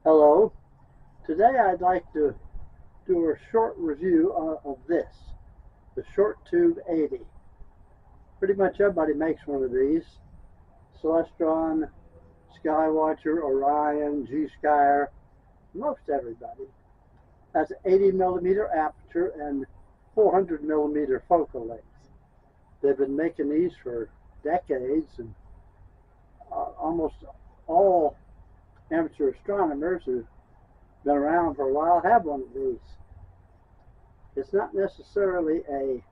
Hello. Today I'd like to do a short review of this, the Short Tube 80. Pretty much everybody makes one of these. Celestron, Skywatcher, Orion, G-Skier, most everybody. Has an 80 millimeter aperture and 400 millimeter focal length. They've been making these for decades, and almost all amateur astronomers who've been around for a while have one of these. It's not necessarily a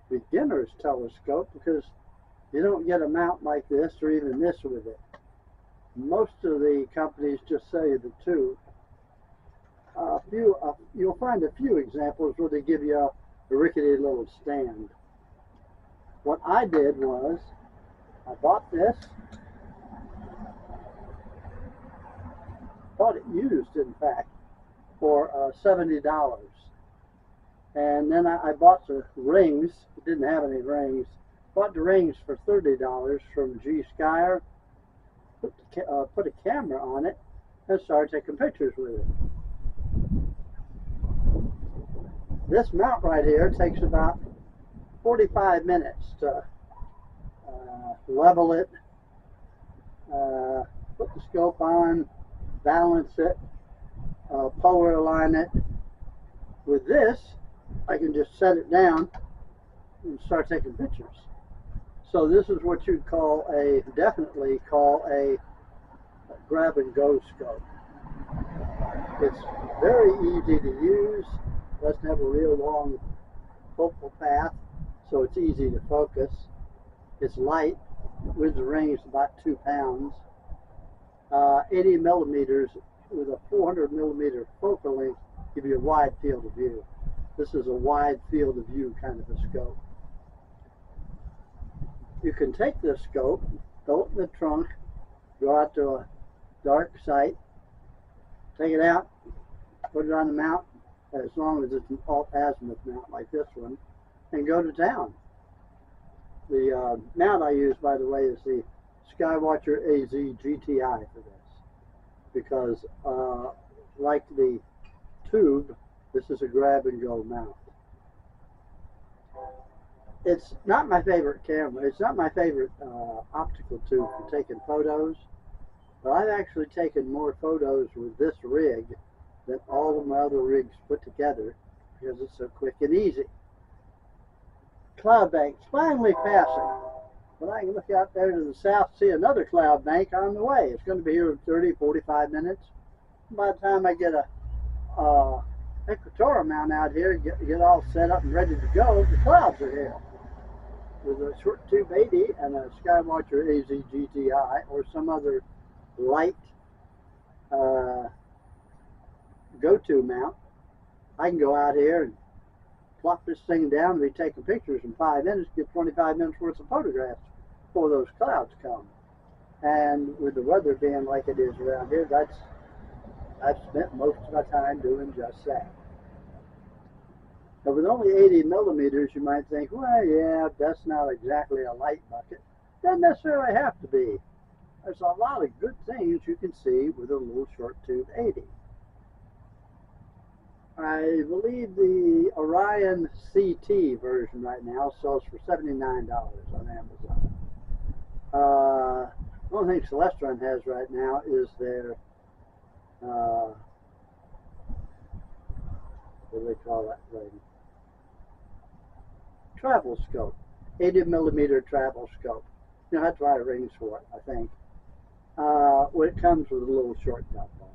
beginner's telescope because you don't get a mount like this or even this with it. Most of the companies just sell you the tube. You'll find a few examples where they give you a rickety little stand. What I did was I bought this, bought it used in fact, for $70. And then I bought the rings. It didn't have any rings. Bought the rings for $30 from G-Skier. Put a camera on it and started taking pictures with it. This mount right here takes about 45 minutes to level it, put the scope on, balance it, polar align it. With this, I can just set it down and start taking pictures. So this is what you'd definitely call a grab and go scope. It's very easy to use, doesn't have a real long focal path, so it's easy to focus. It's light, with the rings about 2 pounds. 80 millimeters with a 400 millimeter focal length give you a wide field of view. This is a wide field of view kind of a scope. You can take this scope, throw it in the trunk, go out to a dark site, take it out, put it on the mount, as long as it's an alt-azimuth mount like this one, and go to town. The mount I use, by the way, is the Skywatcher AZ GTI for this, because like the tube, this is a grab and go mount. It's not my favorite camera. It's not my favorite optical tube for taking photos, but I've actually taken more photos with this rig than all of my other rigs put together because it's so quick and easy. Cloud bank's finally passing, but I can look out there to the south, see another cloud bank on the way. It's going to be here in 30-45 minutes. By the time I get a equatorial mount out here, get all set up and ready to go, the clouds are here. With a Short Tube 80 and a Skywatcher AZ GTI or some other light go-to mount, I can go out here and plop this thing down and be taking pictures in 5 minutes, get 25 minutes worth of photographs before those clouds come. And with the weather being like it is around here, I've spent most of my time doing just that. But with only 80 millimeters, you might think, well, yeah, that's not exactly a light bucket. Doesn't necessarily have to be. There's a lot of good things you can see with a little Short Tube 80. I believe the Orion CT version right now sells for $79 on Amazon. The only thing Celestron has right now is their what do they call that thing? Travel scope, 80 millimeter travel scope. You don't have to buy rings for it, I think. Well, it comes with a little short top bar.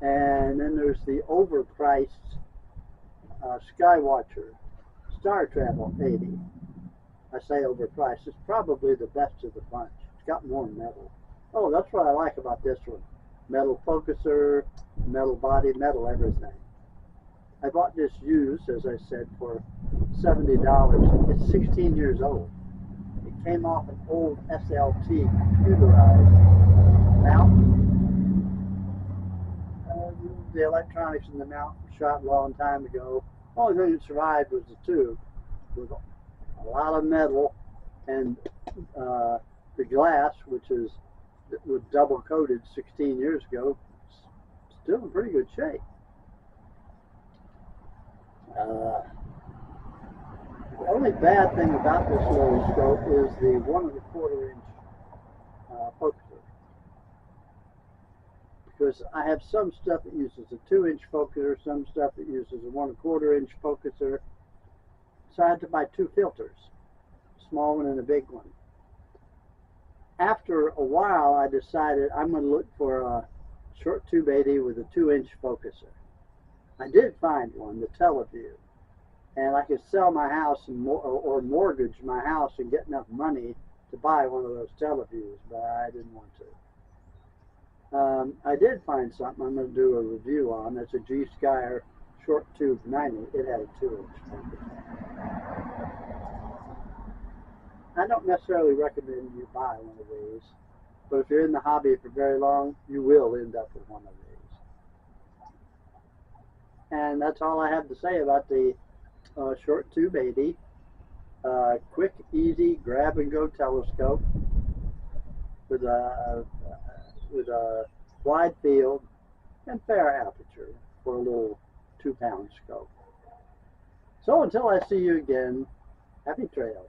And then there's the overpriced Skywatcher Star Travel 80. I say overpriced. It's probably the best of the bunch. It's got more metal. Oh, that's what I like about this one. Metal focuser, metal body, metal everything. I bought this used, as I said, for $70. It's 16 years old. It came off an old SLT computerized mount. The electronics in the mount shot a long time ago. The only thing that survived was the tube with a lot of metal, and the glass, which was double coated 16 years ago, still in pretty good shape. The only bad thing about this little scope is the 1 1/4 inch focuser. Because I have some stuff that uses a 2-inch focuser, some stuff that uses a 1 1/4 inch focuser. So I had to buy 2 filters, a small one and a big one. After a while, I decided I'm going to look for a short tube 80 with a 2-inch focuser. I did find one, the Teleview, and I could sell my house or mortgage my house and get enough money to buy one of those Televiews, but I didn't want to. I did find something I'm going to do a review on. It's a G-Skier short tube 90. It had a 2-inch focuser. I don't necessarily recommend you buy one of these, but if you're in the hobby for very long, you will end up with one of these. And that's all I have to say about the short tube 80. Quick, easy, grab and go telescope with a wide field and fair aperture for a little 2-pound scope. So until I see you again, happy trails.